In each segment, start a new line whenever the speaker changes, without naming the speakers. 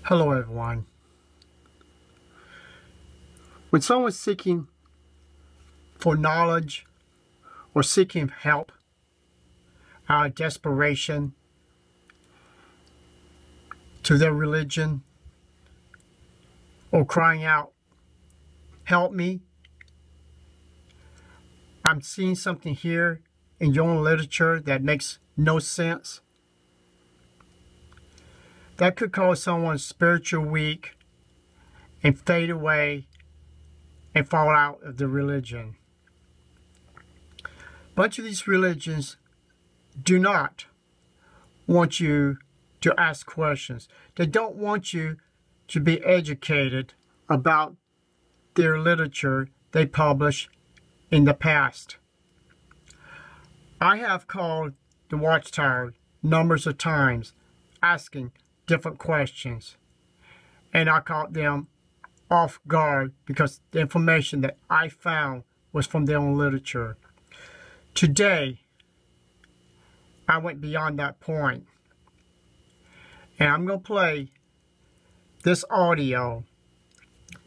Hello everyone. When someone's seeking for knowledge or seeking help out of desperation to their religion or crying out, "Help me," I'm seeing something here in your own literature that makes no sense. That could cause someone spiritual weak and fade away and fall out of the religion. A bunch of these religions do not want you to ask questions. They don't want you to be educated about their literature they published in the past. I have called the Watchtower numbers of times asking different questions, and I caught them off guard because the information that I found was from their own literature. Today, I went beyond that point, and I'm going to play this audio,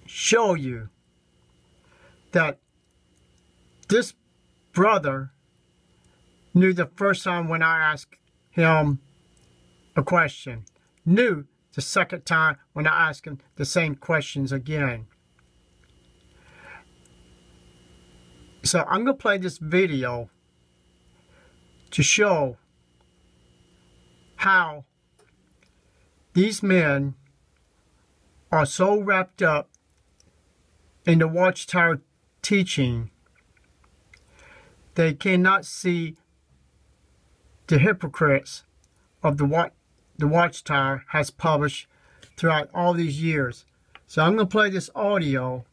show you that this brother knew the first time when I asked him a question, knew the second time when I asked him the same questions again. So I'm going to play this video to show how these men are so wrapped up in the Watchtower teaching they cannot see the hypocrites of the Watchtower has published throughout all these years. So I'm going to play this audio,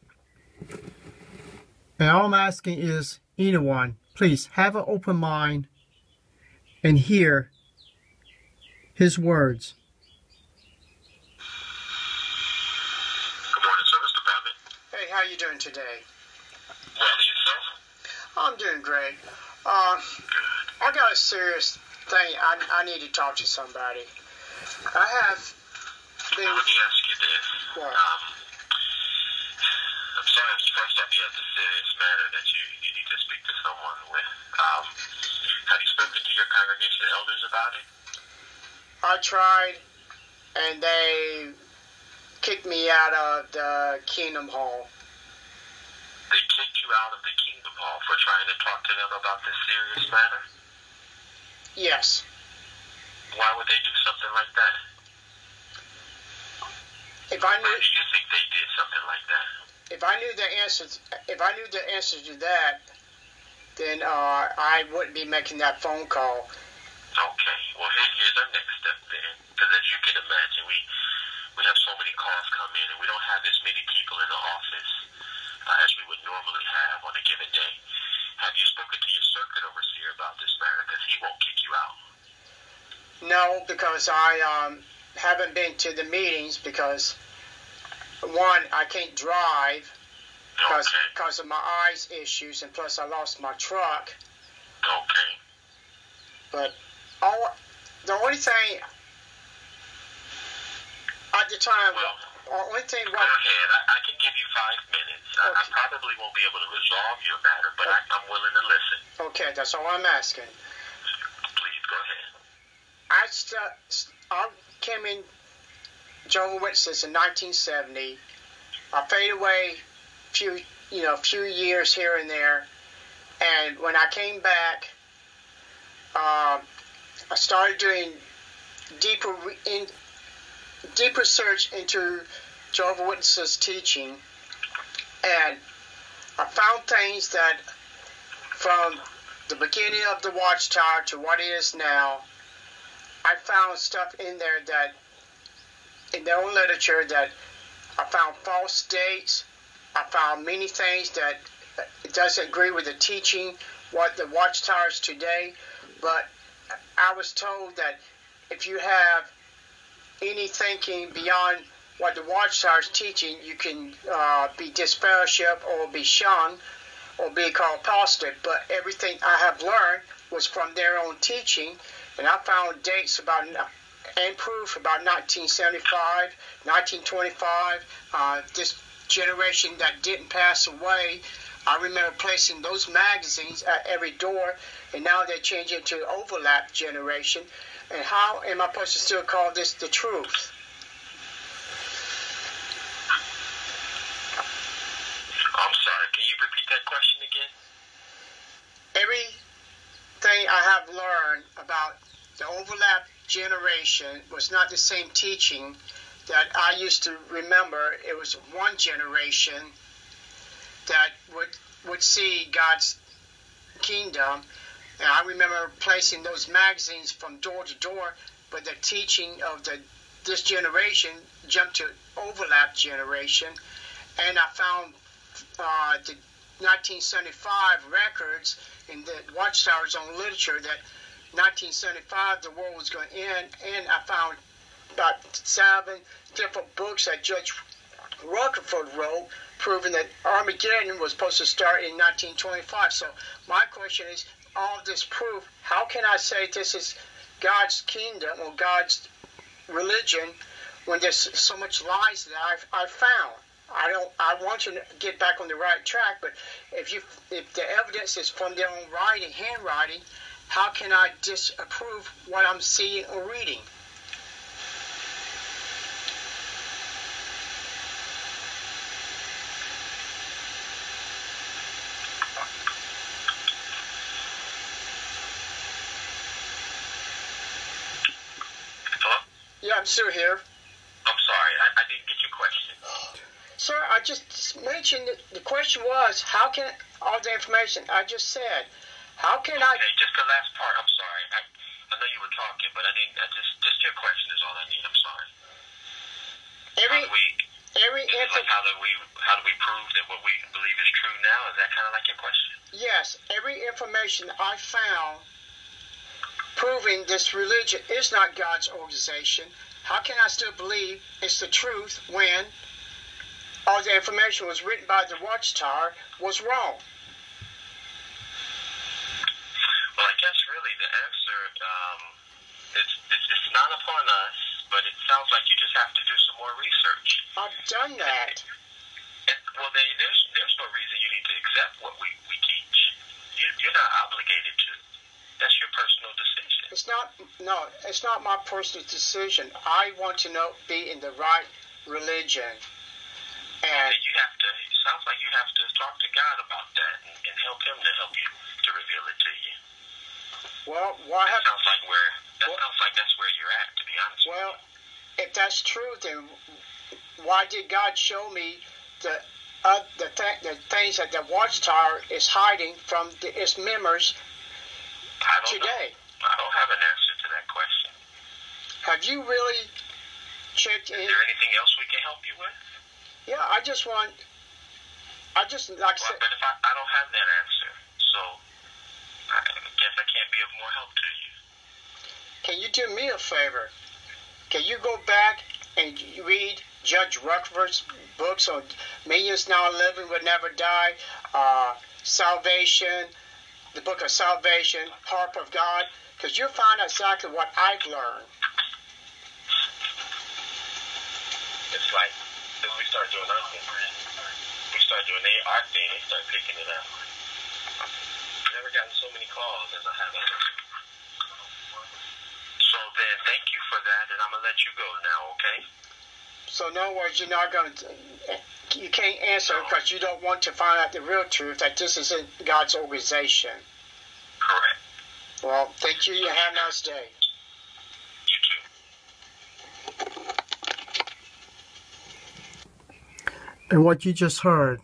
and all I'm asking is anyone, please have an open mind and hear his words.
Good morning, sir. Mr. Babbitt.
Hey, how you doing today?
Well, and yourself?
I'm doing great. I got a serious thing. I need to talk to somebody. I have been...
Let me ask you this.
What?
I'm sorry, first off, you have this serious matter that you need to speak to someone with. Have you spoken to your congregation elders about it?
I tried, and they kicked me out of the Kingdom Hall.
They kicked you out of the Kingdom Hall for trying to talk to them about this serious matter?
Yes.
Why would they do something like that?
If I
Why
knew,
do you think they did something like that?
if I knew the answer to that, then I wouldn't be making that phone call.
Okay, well here's our next step then, because as you can imagine, we have so many calls come in, and we don't have as many people in the office as we would normally have on a given day. Have you spoken to your circuit overseer about this matter? Because he won't kick you out.
No, because I haven't been to the meetings because, one, I can't drive because of my eyes issues, and plus I lost my truck.
Okay.
But the only thing at the time,
Go ahead. I can give you 5 minutes.
Okay.
I probably won't be able to resolve your matter, but I'm willing to listen.
Okay, that's all I'm asking.
Please, go ahead.
I came in Jehovah's Witnesses in 1970. I faded away a few years here and there, and when I came back, I started doing deeper search into Jehovah's Witnesses teaching, and I found things that from the beginning of the Watchtower to what it is now, I found stuff in there that, in their own literature, that I found false dates. I found many things that it doesn't agree with the teaching, what the Watchtower is today. But I was told that if you have any thinking beyond what the Watchtower is teaching, you can be disparaged or be shunned or be called apostate. But everything I have learned was from their own teaching, and I found dates about and proof about 1975, 1925, this generation that didn't pass away. I remember placing those magazines at every door, and now they change it to overlap generation. And how am I supposed to still call this the truth?
I'm sorry, can you repeat that question again?
Everything I have learned about the overlap generation was not the same teaching that I used to remember. It was one generation that would see God's kingdom. And I remember placing those magazines from door to door, but the teaching of this generation jumped to overlap generation. And I found the 1975 records in the Watchtower's own literature that 1975 the world was going to end, and I found about 7 different books that Judge Rutherford wrote proving that Armageddon was supposed to start in 1925. So my question is, all this proof, how can I say this is God's kingdom or God's religion when there's so much lies that I've found? I want to get back on the right track, but if the evidence is from their own writing, handwriting, how can I disapprove what I'm seeing or reading?
Hello?
Yeah, I'm still here.
I'm sorry, I didn't get your question.
Sir, I just mentioned that the question was, how can all the information I just said, how can I...
Okay, just the last part, I'm sorry. I know you were talking, but I didn't, just your question is all I need, I'm sorry. How do we prove that what we believe is true now? Is that kind of like your question?
Yes, every information I found proving this religion is not God's organization. How can I still believe it's the truth when all the information was written by the Watchtower was wrong?
Well, I guess really the answer, it's not upon us, but it sounds like you just have to do some more research.
I've done that.
Well, there's no reason you need to accept what we teach. You're not obligated to. That's your personal decision.
It's not my personal decision. I want to be in the right religion. And
you have to. It sounds like you have to talk to God about that and help Him to help you to reveal it to you.
Well,
sounds like that's where you're at, to be honest.
Well, if that's true, then why did God show me the things that the Watchtower is hiding from its members today?
I don't have an answer to that question.
Have you really checked in?
Is there anything else we can help you with?
Yeah, I just
but if I don't have that answer, so I guess I can't be of more help to you.
Can you do me a favor? Can you go back and read Judge Rutherford's books on Millions Now Living Will Never Die, Salvation, the Book of Salvation, Harp of God? Because you'll find exactly what I've learned.
It's like, since we started doing our thing, our thing, they started picking it up. I've never gotten so many calls as I have others. So then, thank you for that, and I'm going to let you go now, okay?
So in other words, you can't answer because you don't want to find out the real truth, that this isn't God's organization.
Correct.
Well, thank you. You have a nice day.
You too.
And what you just heard,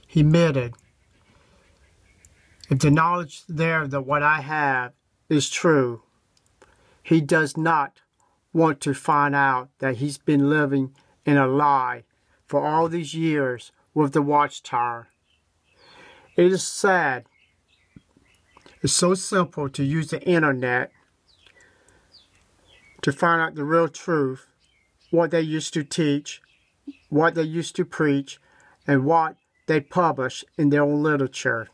he admitted, if the knowledge there that what I have is true, he does not want to find out that he's been living in a lie for all these years with the Watchtower. It is sad. It's so simple to use the internet to find out the real truth, what they used to teach, what they used to preach, and what they publish in their own literature.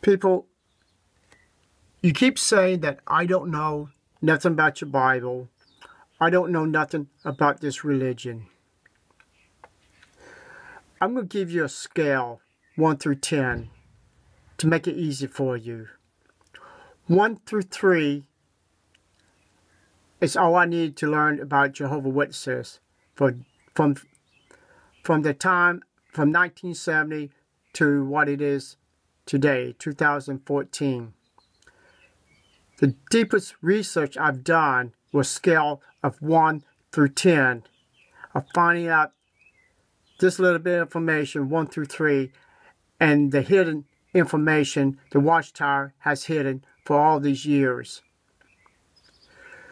People You keep saying that I don't know nothing about your Bible. I don't know nothing about this religion. I'm going to give you a scale, 1 through 10, to make it easy for you. 1 through 3 is all I need to learn about Jehovah's Witnesses from the time from 1970 to what it is today, 2014. The deepest research I've done was scale of 1 through 10, of finding out this little bit of information, 1 through 3, and the hidden information the Watchtower has hidden for all these years.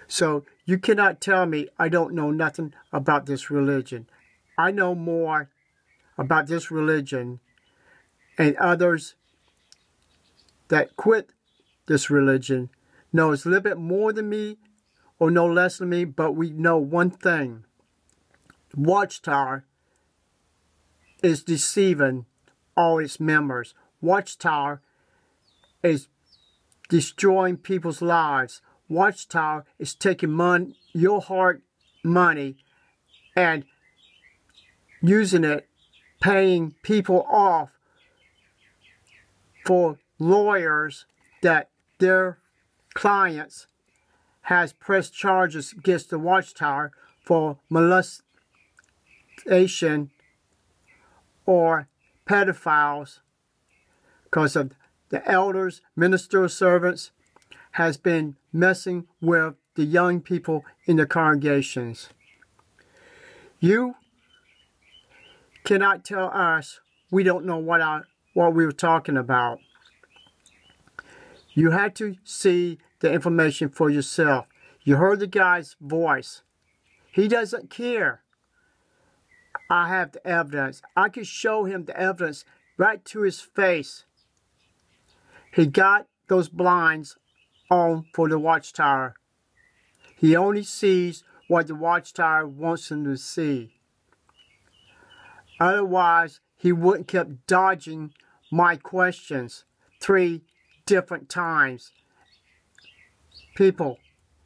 So you cannot tell me I don't know nothing about this religion. I know more about this religion and others that quit this religion knows a little bit more than me or no less than me, but we know one thing. Watchtower is deceiving all its members. Watchtower is destroying people's lives. Watchtower is taking your hard money and using it, paying people off for lawyers that their clients has pressed charges against the Watchtower for molestation or pedophiles because of the elders, ministerial servants has been messing with the young people in the congregations. You cannot tell us we don't know what we were talking about. You had to see the information for yourself. You heard the guy's voice. He doesn't care. I have the evidence. I could show him the evidence right to his face. He got those blinds on for the Watchtower. He only sees what the Watchtower wants him to see. Otherwise, he wouldn't keep dodging my questions 3 different times. People,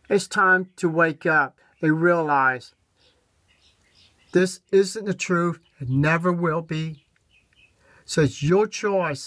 it's time to wake up and realize this isn't the truth. It never will be. So it's your choice